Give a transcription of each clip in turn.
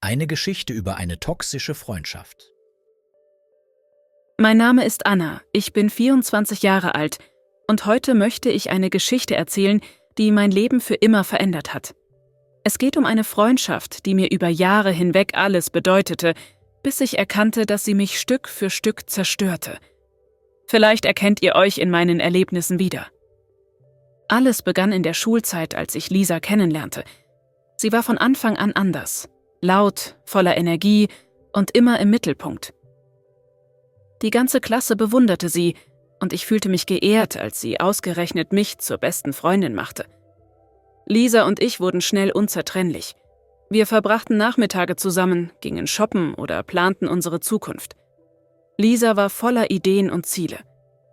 Eine Geschichte über eine toxische Freundschaft. Mein Name ist Anna, ich bin 24 Jahre alt und heute möchte ich eine Geschichte erzählen, die mein Leben für immer verändert hat. Es geht um eine Freundschaft, die mir über Jahre hinweg alles bedeutete, bis ich erkannte, dass sie mich Stück für Stück zerstörte. Vielleicht erkennt ihr euch in meinen Erlebnissen wieder. Alles begann in der Schulzeit, als ich Lisa kennenlernte. Sie war von Anfang an anders, laut, voller Energie und immer im Mittelpunkt. Die ganze Klasse bewunderte sie und ich fühlte mich geehrt, als sie ausgerechnet mich zur besten Freundin machte. Lisa und ich wurden schnell unzertrennlich. Wir verbrachten Nachmittage zusammen, gingen shoppen oder planten unsere Zukunft. Lisa war voller Ideen und Ziele.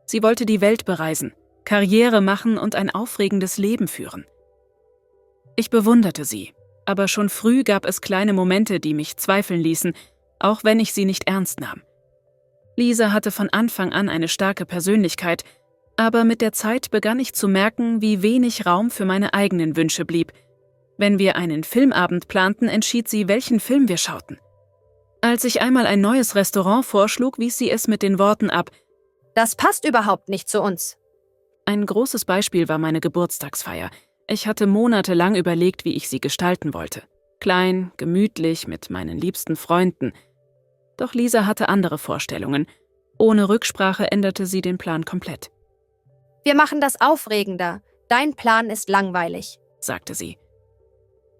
Sie wollte die Welt bereisen, Karriere machen und ein aufregendes Leben führen. Ich bewunderte sie, aber schon früh gab es kleine Momente, die mich zweifeln ließen, auch wenn ich sie nicht ernst nahm. Lisa hatte von Anfang an eine starke Persönlichkeit, aber mit der Zeit begann ich zu merken, wie wenig Raum für meine eigenen Wünsche blieb. Wenn wir einen Filmabend planten, entschied sie, welchen Film wir schauten. Als ich einmal ein neues Restaurant vorschlug, wies sie es mit den Worten ab: Das passt überhaupt nicht zu uns. Ein großes Beispiel war meine Geburtstagsfeier. Ich hatte monatelang überlegt, wie ich sie gestalten wollte. Klein, gemütlich, mit meinen liebsten Freunden. Doch Lisa hatte andere Vorstellungen. Ohne Rücksprache änderte sie den Plan komplett. Wir machen das aufregender. Dein Plan ist langweilig, sagte sie.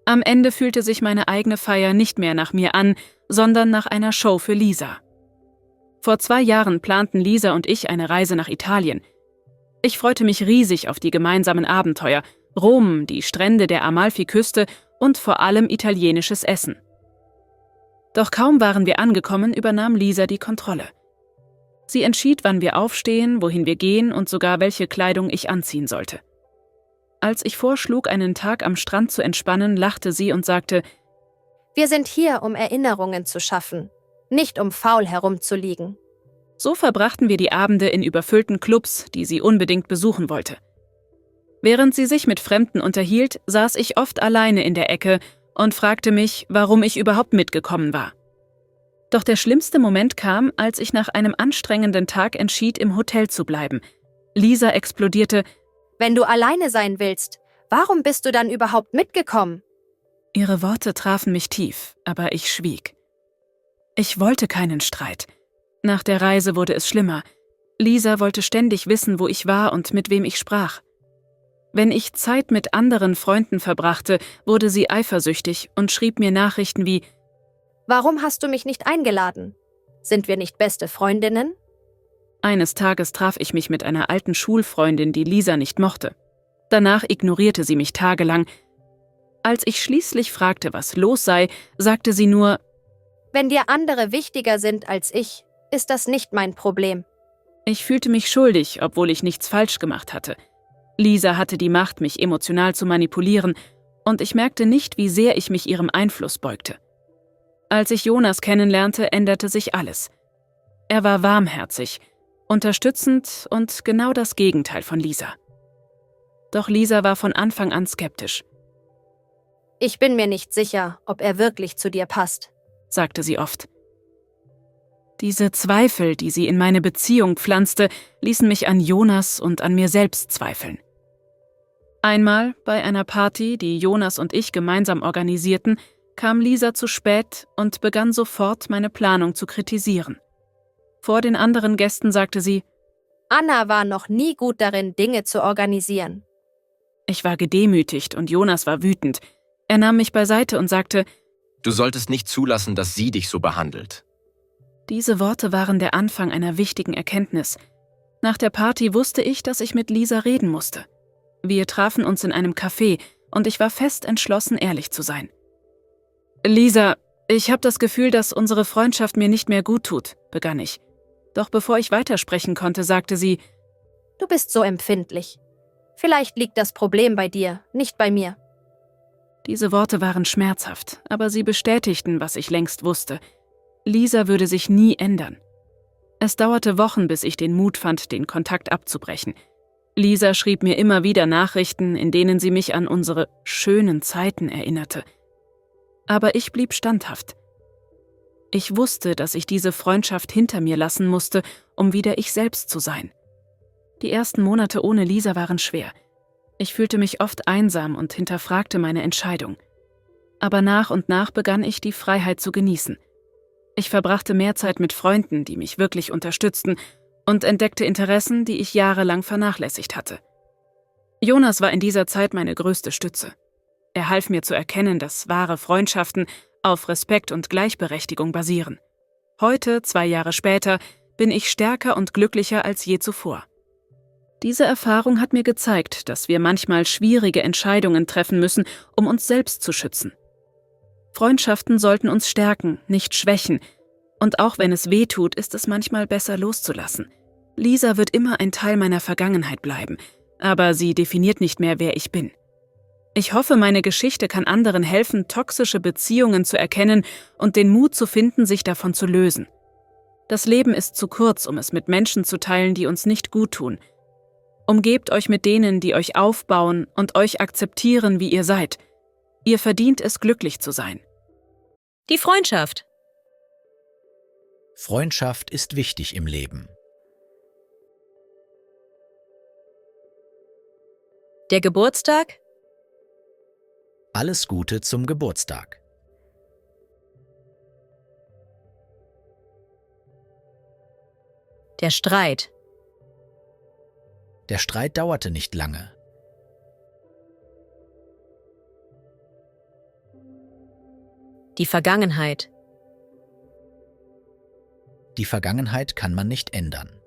Am Ende fühlte sich meine eigene Feier nicht mehr nach mir an, sondern nach einer Show für Lisa. Vor 2 Jahren planten Lisa und ich eine Reise nach Italien. Ich freute mich riesig auf die gemeinsamen Abenteuer, Rom, die Strände der Amalfiküste und vor allem italienisches Essen. Doch kaum waren wir angekommen, übernahm Lisa die Kontrolle. Sie entschied, wann wir aufstehen, wohin wir gehen und sogar welche Kleidung ich anziehen sollte. Als ich vorschlug, einen Tag am Strand zu entspannen, lachte sie und sagte: Wir sind hier, um Erinnerungen zu schaffen, nicht um faul herumzuliegen. So verbrachten wir die Abende in überfüllten Clubs, die sie unbedingt besuchen wollte. Während sie sich mit Fremden unterhielt, saß ich oft alleine in der Ecke und fragte mich, warum ich überhaupt mitgekommen war. Doch der schlimmste Moment kam, als ich nach einem anstrengenden Tag entschied, im Hotel zu bleiben. Lisa explodierte: Wenn du alleine sein willst, warum bist du dann überhaupt mitgekommen? Ihre Worte trafen mich tief, aber ich schwieg. Ich wollte keinen Streit. Nach der Reise wurde es schlimmer. Lisa wollte ständig wissen, wo ich war und mit wem ich sprach. Wenn ich Zeit mit anderen Freunden verbrachte, wurde sie eifersüchtig und schrieb mir Nachrichten wie: Warum hast du mich nicht eingeladen? Sind wir nicht beste Freundinnen? Eines Tages traf ich mich mit einer alten Schulfreundin, die Lisa nicht mochte. Danach ignorierte sie mich tagelang. Als ich schließlich fragte, was los sei, sagte sie nur: Wenn dir andere wichtiger sind als ich, ist das nicht mein Problem. Ich fühlte mich schuldig, obwohl ich nichts falsch gemacht hatte. Lisa hatte die Macht, mich emotional zu manipulieren, und ich merkte nicht, wie sehr ich mich ihrem Einfluss beugte. Als ich Jonas kennenlernte, änderte sich alles. Er war warmherzig, unterstützend und genau das Gegenteil von Lisa. Doch Lisa war von Anfang an skeptisch. Ich bin mir nicht sicher, ob er wirklich zu dir passt, sagte sie oft. Diese Zweifel, die sie in meine Beziehung pflanzte, ließen mich an Jonas und an mir selbst zweifeln. Einmal, bei einer Party, die Jonas und ich gemeinsam organisierten, kam Lisa zu spät und begann sofort, meine Planung zu kritisieren. Vor den anderen Gästen sagte sie: Anna war noch nie gut darin, Dinge zu organisieren. Ich war gedemütigt und Jonas war wütend. Er nahm mich beiseite und sagte: Du solltest nicht zulassen, dass sie dich so behandelt. Diese Worte waren der Anfang einer wichtigen Erkenntnis. Nach der Party wusste ich, dass ich mit Lisa reden musste. Wir trafen uns in einem Café und ich war fest entschlossen, ehrlich zu sein. Lisa, ich habe das Gefühl, dass unsere Freundschaft mir nicht mehr gut tut, begann ich. Doch bevor ich weitersprechen konnte, sagte sie: Du bist so empfindlich. Vielleicht liegt das Problem bei dir, nicht bei mir. Diese Worte waren schmerzhaft, aber sie bestätigten, was ich längst wusste. Lisa würde sich nie ändern. Es dauerte Wochen, bis ich den Mut fand, den Kontakt abzubrechen. Lisa schrieb mir immer wieder Nachrichten, in denen sie mich an unsere schönen Zeiten erinnerte. Aber ich blieb standhaft. Ich wusste, dass ich diese Freundschaft hinter mir lassen musste, um wieder ich selbst zu sein. Die ersten Monate ohne Lisa waren schwer. Ich fühlte mich oft einsam und hinterfragte meine Entscheidung. Aber nach und nach begann ich, die Freiheit zu genießen. Ich verbrachte mehr Zeit mit Freunden, die mich wirklich unterstützten, und entdeckte Interessen, die ich jahrelang vernachlässigt hatte. Jonas war in dieser Zeit meine größte Stütze. Er half mir zu erkennen, dass wahre Freundschaften auf Respekt und Gleichberechtigung basieren. Heute, 2 Jahre später, bin ich stärker und glücklicher als je zuvor. Diese Erfahrung hat mir gezeigt, dass wir manchmal schwierige Entscheidungen treffen müssen, um uns selbst zu schützen. Freundschaften sollten uns stärken, nicht schwächen. Und auch wenn es weh tut, ist es manchmal besser loszulassen. Lisa wird immer ein Teil meiner Vergangenheit bleiben, aber sie definiert nicht mehr, wer ich bin. Ich hoffe, meine Geschichte kann anderen helfen, toxische Beziehungen zu erkennen und den Mut zu finden, sich davon zu lösen. Das Leben ist zu kurz, um es mit Menschen zu teilen, die uns nicht gut tun. Umgebt euch mit denen, die euch aufbauen und euch akzeptieren, wie ihr seid. Ihr verdient es, glücklich zu sein. Die Freundschaft. Freundschaft ist wichtig im Leben. Der Geburtstag. Alles Gute zum Geburtstag. Der Streit. Der Streit dauerte nicht lange. Die Vergangenheit. Die Vergangenheit kann man nicht ändern.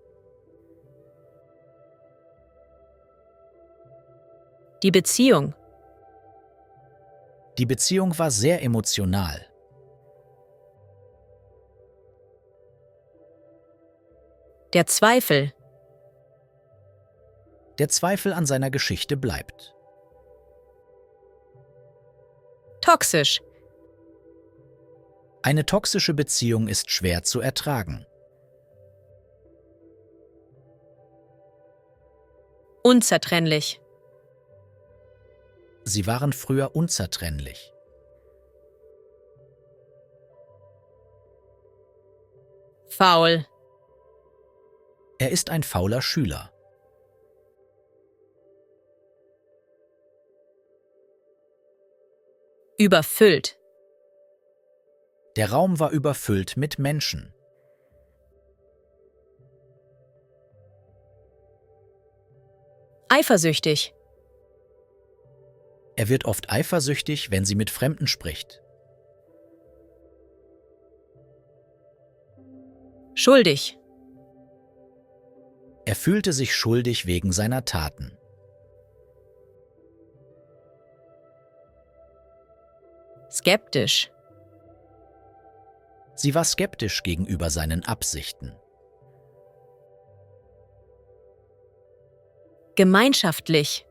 Die Beziehung. Die Beziehung war sehr emotional. Der Zweifel. Der Zweifel an seiner Geschichte bleibt. Toxisch. Eine toxische Beziehung ist schwer zu ertragen. Unzertrennlich. Sie waren früher unzertrennlich. Faul. Er ist ein fauler Schüler. Überfüllt. Der Raum war überfüllt mit Menschen. Eifersüchtig. Er wird oft eifersüchtig, wenn sie mit Fremden spricht. Schuldig. Er fühlte sich schuldig wegen seiner Taten. Skeptisch. Sie war skeptisch gegenüber seinen Absichten. Gemeinschaftlich.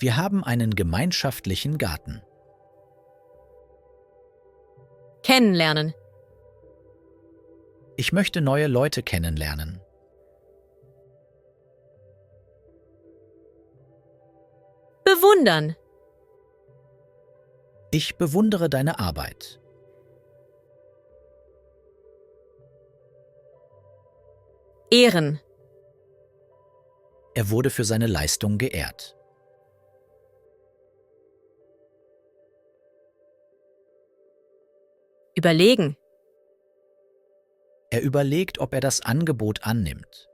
Wir haben einen gemeinschaftlichen Garten. Kennenlernen. Ich möchte neue Leute kennenlernen. Bewundern. Ich bewundere deine Arbeit. Ehren. Er wurde für seine Leistung geehrt. Überlegen. Er überlegt, ob er das Angebot annimmt.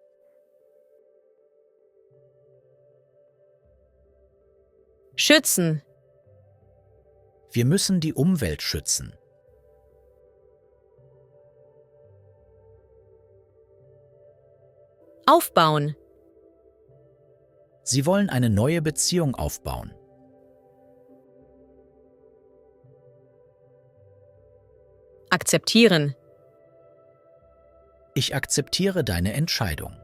Schützen. Wir müssen die Umwelt schützen. Aufbauen. Sie wollen eine neue Beziehung aufbauen. Akzeptieren. Ich akzeptiere deine Entscheidung.